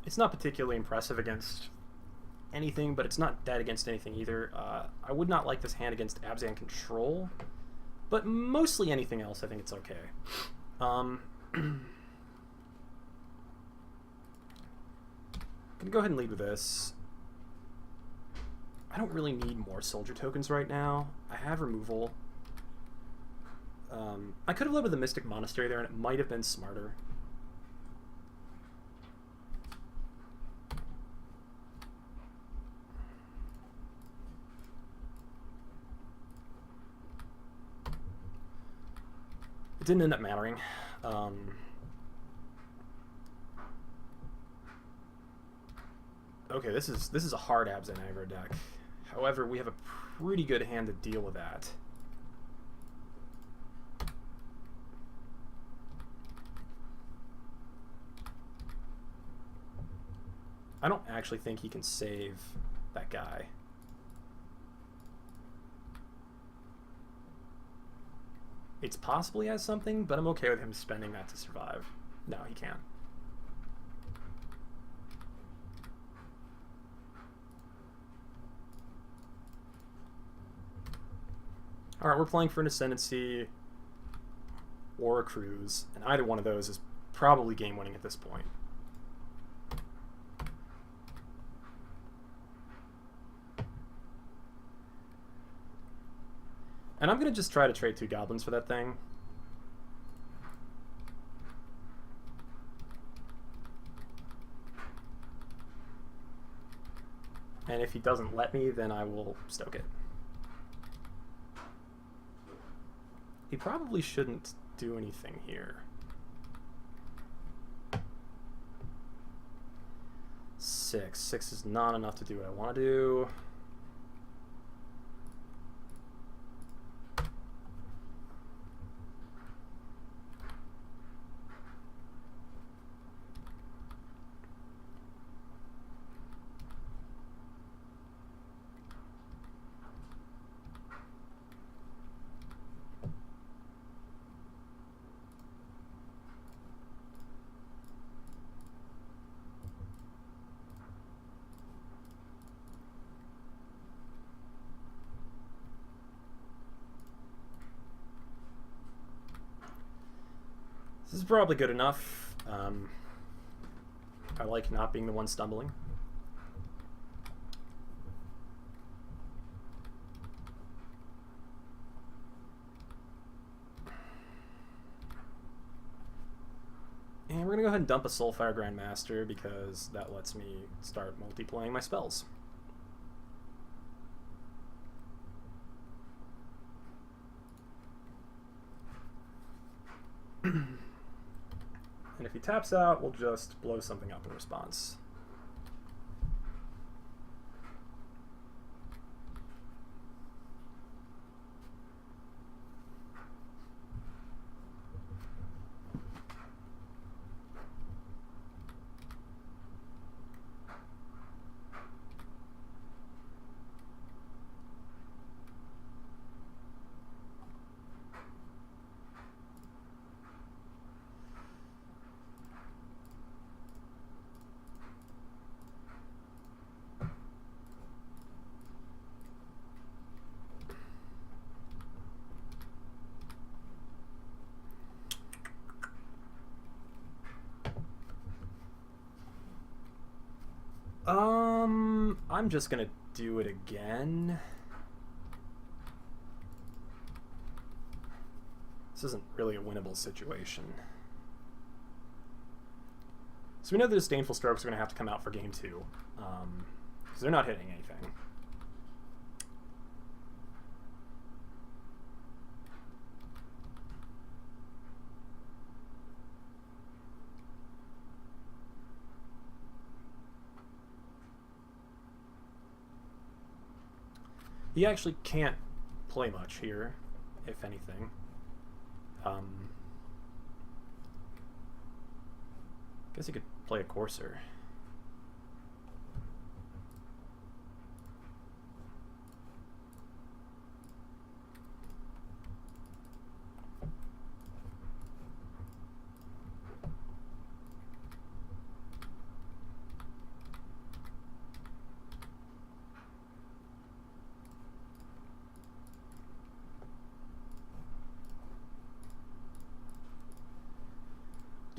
It's not particularly impressive against anything, but it's not dead against anything either. I would not like this hand against Abzan control, but mostly anything else I think it's okay. I'm gonna go ahead and lead with this. I don't really need more soldier tokens right now. I have removal. I could have led with the Mystic Monastery there, and it might have been smarter. It didn't end up mattering. Okay, this is a hard Abzan aggro deck. However, we have a pretty good hand to deal with that. I don't actually think he can save that guy. It's possible he has something, but I'm okay with him spending that to survive. No, he can't. Alright, we're playing for an Ascendancy or a Cruise, and either one of those is probably game-winning at this point. And I'm going to just try to trade 2 goblins for that thing. And if he doesn't let me, then I will stoke it. He probably shouldn't do anything here. 6. 6 is not enough to do what I want to do. This is probably good enough. I like not being the one stumbling. And we're going to go ahead and dump a Soulfire Grandmaster because that lets me start multiplaying my spells. And if he taps out, we'll just blow something up in response. I'm just gonna do it again. This isn't really a winnable situation. So we know the Disdainful Strokes are gonna have to come out for game 2, because they're not hitting anything. He actually can't play much here, if anything. Guess he could play a Courser.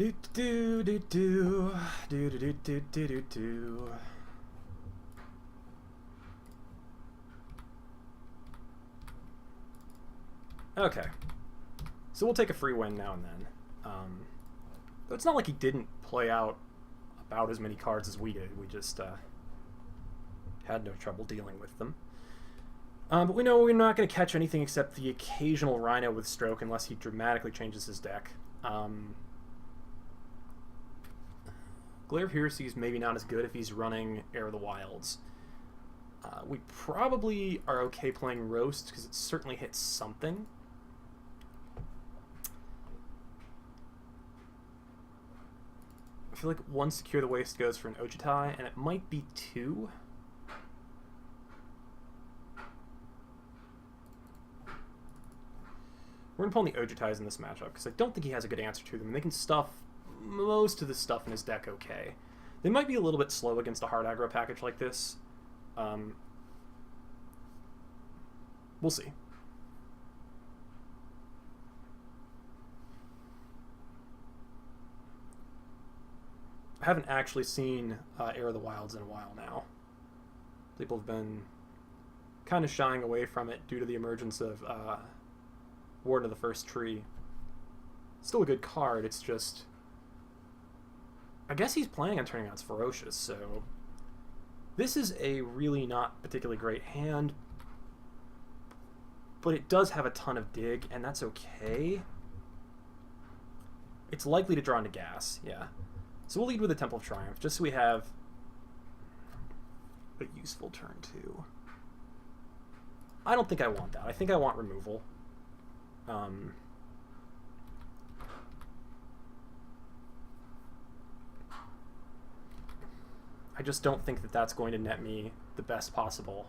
Do do do do do do do do do do do. Okay, so we'll take a free win now and then. But it's not like he didn't play out about as many cards as we did. We just had no trouble dealing with them. But we know we're not going to catch anything except the occasional Rhino with Stroke unless he dramatically changes his deck. Glare of Heresy is maybe not as good if he's running Heir of the Wilds. We probably are okay playing Roast because it certainly hits something. I feel like one Secure the Waste goes for an Ojutai, and it might be two. We're going to pull in the Ojutais in this matchup, because I don't think he has a good answer to them, and they can stuff most of the stuff in his deck okay. They might be a little bit slow against a hard aggro package like this. We'll see. I haven't actually seen Heir of the Wilds in a while now. People have been kind of shying away from it due to the emergence of Warden of the First Tree. Still a good card, it's just... I guess he's planning on turning out as Ferocious, so... This is a really not particularly great hand, but it does have a ton of dig, and that's okay. It's likely to draw into gas, yeah. So we'll lead with the Temple of Triumph, just so we have a useful turn too. I don't think I want that. I think I want removal. I just don't think that that's going to net me the best possible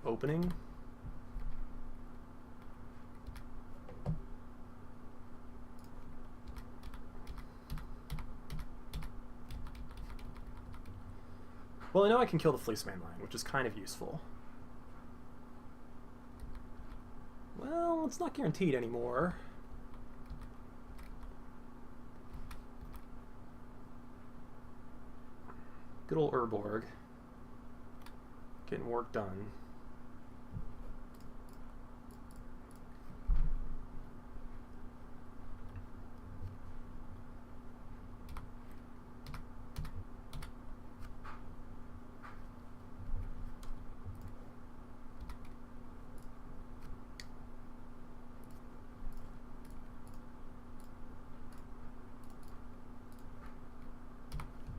opening. Well, I know I can kill the Fleece Mainline, which is kind of useful. Well, it's not guaranteed anymore. Good old Urborg. Getting work done.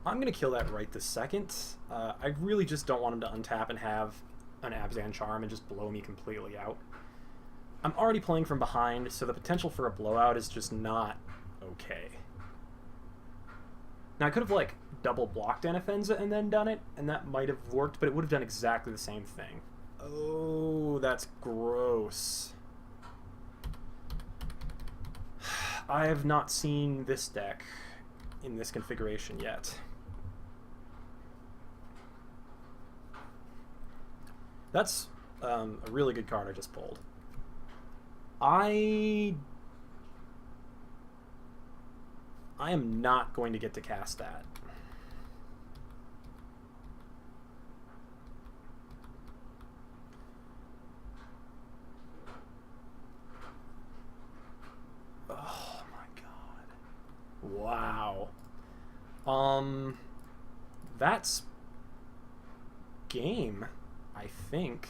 I'm going to kill that right this second. I really just don't want him to untap and have an Abzan Charm and just blow me completely out. I'm already playing from behind, so the potential for a blowout is just not okay. Now, I could have, like, double blocked Anafenza and then done it, and that might have worked, but it would have done exactly the same thing. Oh, that's gross. I have not seen this deck in this configuration yet. That's a really good card I just pulled. I am not going to get to cast that. Oh my god. Wow. That's game, I think.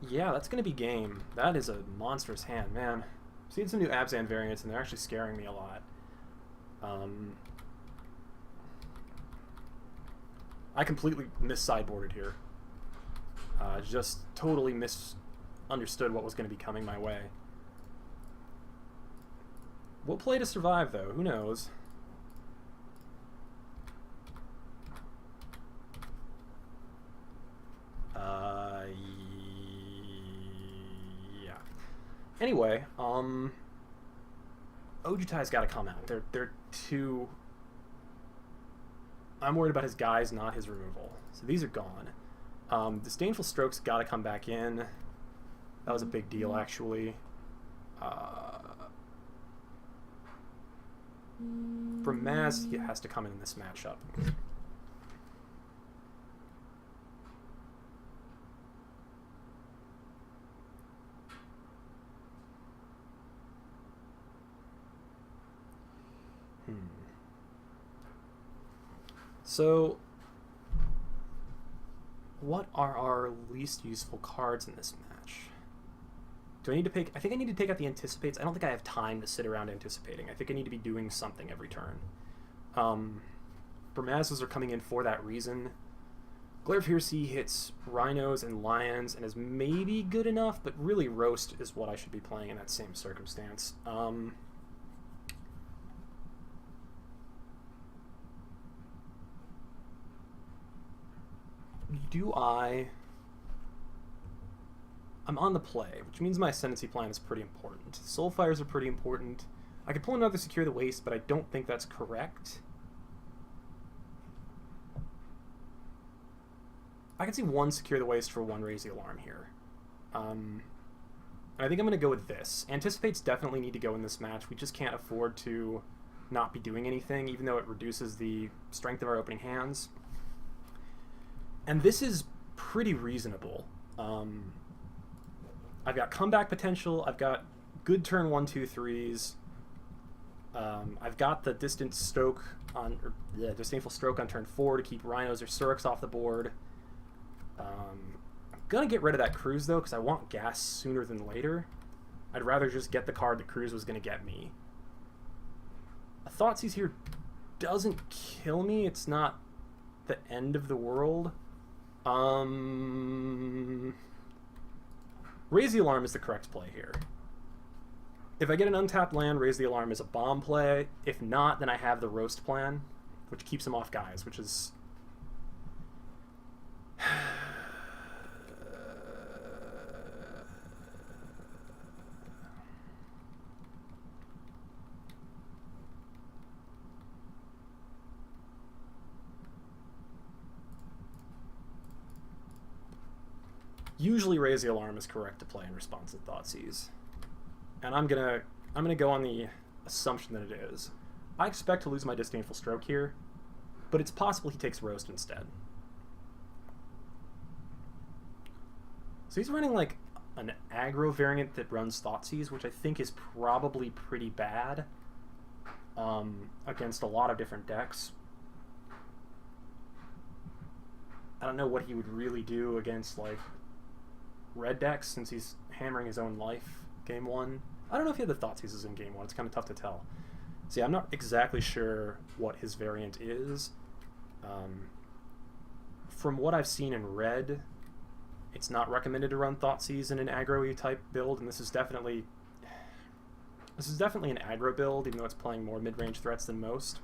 Yeah, that's going to be game. That is a monstrous hand, man. I've seen some new Abzan variants, and they're actually scaring me a lot. I completely mis-sideboarded here. Just totally misunderstood what was going to be coming my way. We'll play to survive, though. Who knows? Yeah. Anyway, Ojutai's got to come out. They're too... I'm worried about his guys, not his removal. So these are gone. Disdainful Stroke's got to come back in. That was a big deal, actually. Bramaz, he has to come in this matchup. So, what are our least useful cards in this match? Do I need to pick? I think I need to take out the Anticipates. I don't think I have time to sit around anticipating. I think I need to be doing something every turn. Bramazes are coming in for that reason. Glare Piercy hits Rhinos and Lions and is maybe good enough, but really Roast is what I should be playing in that same circumstance. I'm on the play, which means my Ascendancy plan is pretty important. Soulfires are pretty important. I could pull another Secure the Waste, but I don't think that's correct. I can see one Secure the Waste for one Raise the Alarm here. And I think I'm going to go with this. Anticipates definitely need to go in this match. We just can't afford to not be doing anything, even though it reduces the strength of our opening hands. And this is pretty reasonable. I've got comeback potential. I've got good turn 1, 2, 3s. I've got the distant stroke on, or yeah, disdainful stroke on turn 4 to keep Rhinos or Surex off the board. I'm gonna get rid of that Cruise though, because I want gas sooner than later. I'd rather just get the card that Cruise was gonna get me. A Thoughtseize here doesn't kill me. It's not the end of the world. Raise the Alarm is the correct play here. If I get an untapped land, Raise the Alarm is a bomb play. If not, then I have the Roast plan, which keeps him off guys, which is... Usually Raise the Alarm is correct to play in response to Thoughtseize. And I'm gonna go on the assumption that it is. I expect to lose my Disdainful Stroke here, but it's possible he takes Roast instead. So he's running like an aggro variant that runs Thoughtseize, which I think is probably pretty bad against a lot of different decks. I don't know what he would really do against like red decks, since he's hammering his own life game 1. I don't know if he had the Thoughtseizes in game 1. It's kind of tough to tell. See, I'm not exactly sure what his variant is. From what I've seen in red, it's not recommended to run Thoughtseize in an aggro-y type build, and this is definitely an aggro build, even though it's playing more mid-range threats than most.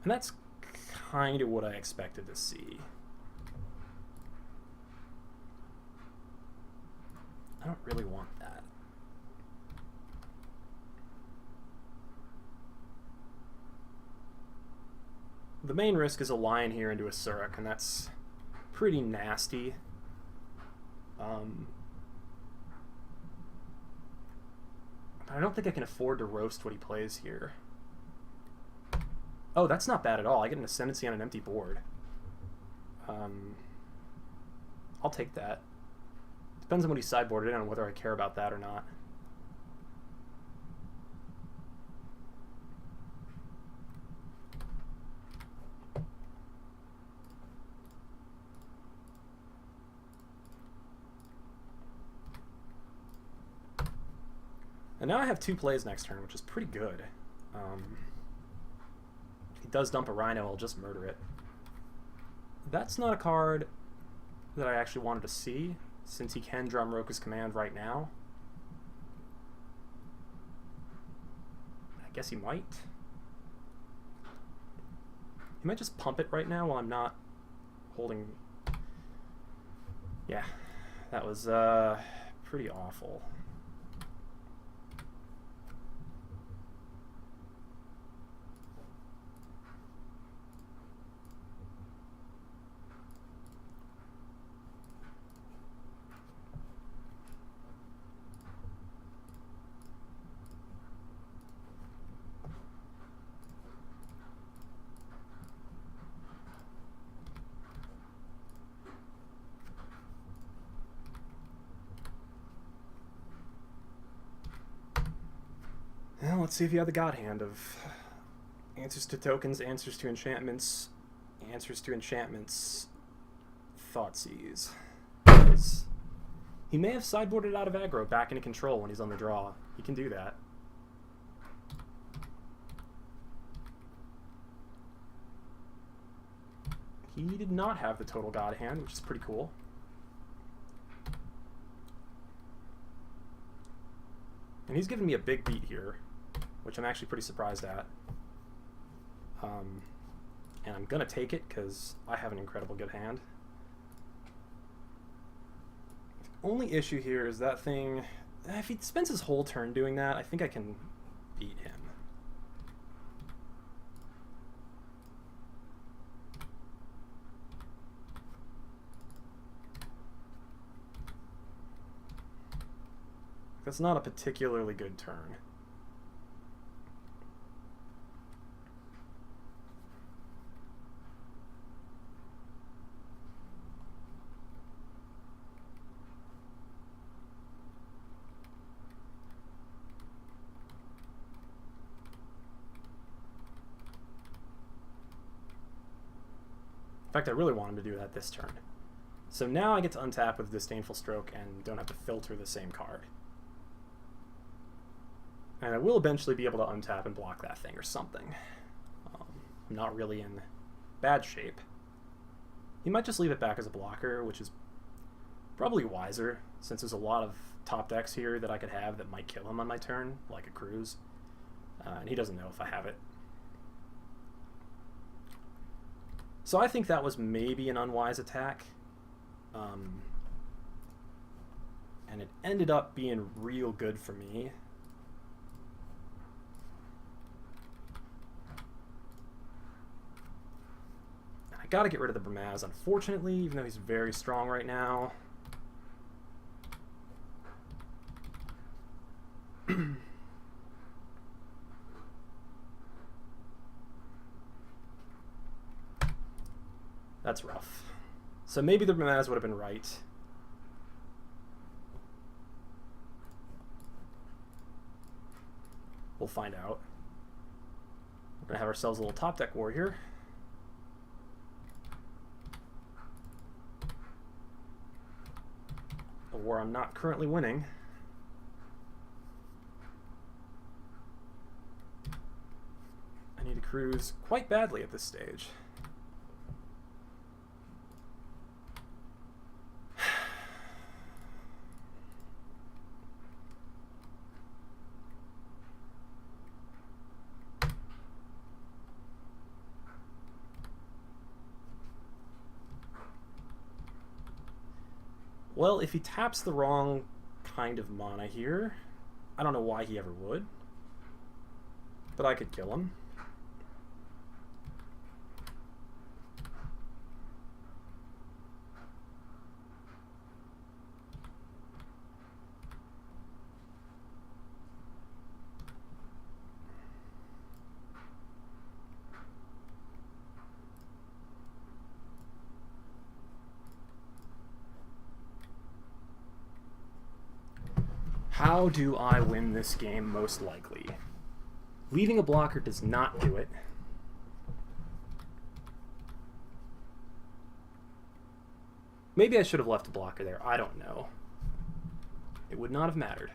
And that's kind of what I expected to see. I don't really want that. The main risk is a Lion here into a Surex, and that's pretty nasty. But I don't think I can afford to roast what he plays here. Oh, that's not bad at all. I get an Ascendancy on an empty board. I'll take that. Depends on what he sideboarded in on whether I care about that or not. And now I have 2 plays next turn, which is pretty good. If he does dump a Rhino, I'll just murder it. That's not a card that I actually wanted to see, since he can drum Roka's Command right now. I guess he might. He might just pump it right now while I'm not holding... Yeah, that was pretty awful. let's see if you have the God Hand of answers to tokens, answers to enchantments, Thoughtseize. He may have sideboarded out of aggro back into control when he's on the draw. He can do that. He did not have the total God Hand, which is pretty cool. And he's giving me a big beat here, which I'm actually pretty surprised at. And I'm going to take it because I have an incredible good hand. The only issue here is that thing, if he spends his whole turn doing that, I think I can beat him. That's not a particularly good turn. In fact, I really want him to do that this turn. So now I get to untap with Disdainful Stroke and don't have to filter the same card. And I will eventually be able to untap and block that thing or something. I'm not really in bad shape. He might just leave it back as a blocker, which is probably wiser, since there's a lot of top decks here that I could have that might kill him on my turn, like a Cruise. And he doesn't know if I have it. So I think that was maybe an unwise attack. And it ended up being real good for me. I gotta get rid of the Bramaz, unfortunately, even though he's very strong right now. That's rough. So maybe the Bramaz would have been right. We'll find out. We're gonna have ourselves a little top deck war here. A war I'm not currently winning. I need to cruise quite badly at this stage. Well, if he taps the wrong kind of mana here, I don't know why he ever would, but I could kill him. How do I win this game most likely? Leaving a blocker does not do it. Maybe I should have left a blocker there. I don't know. It would not have mattered.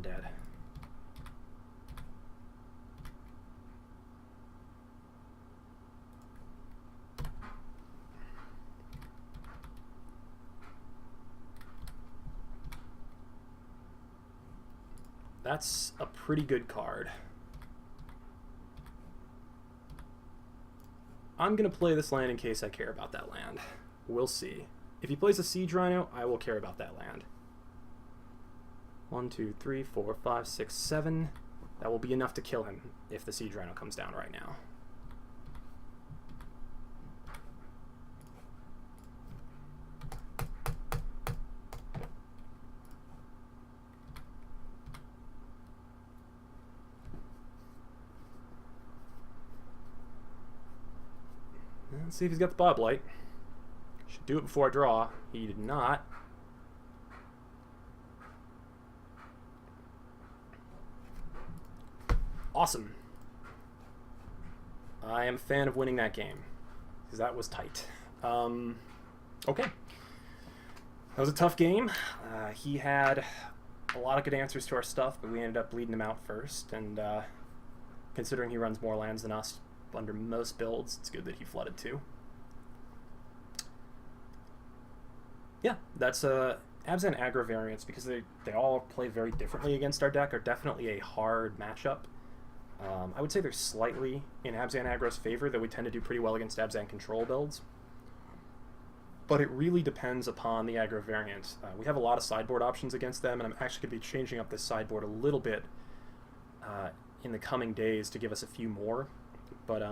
Dead. That's a pretty good card. I'm going to play this land in case I care about that land. We'll see. If he plays a Siege Rhino, I will care about that land. 1, 2, 3, 4, 5, 6, 7. That will be enough to kill him if the Siege Rhino comes down right now. Let's see if he's got the Bob Light. Should do it before I draw. He did not. Awesome. I am a fan of winning that game, because that was tight. Okay. That was a tough game. He had a lot of good answers to our stuff, but we ended up bleeding him out first, and considering he runs more lands than us under most builds, it's good that he flooded too. Yeah, that's Abzan Aggro variants, because they all play very differently against our deck, are definitely a hard matchup. I would say they're slightly in Abzan Aggro's favor, though we tend to do pretty well against Abzan control builds. But it really depends upon the aggro variant. We have a lot of sideboard options against them, and I'm actually going to be changing up this sideboard a little bit in the coming days to give us a few more. But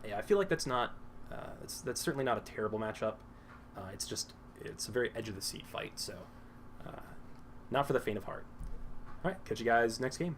yeah, I feel like that's not that's certainly not a terrible matchup. It's a very edge of the seat fight, so not for the faint of heart. All right, catch you guys next game.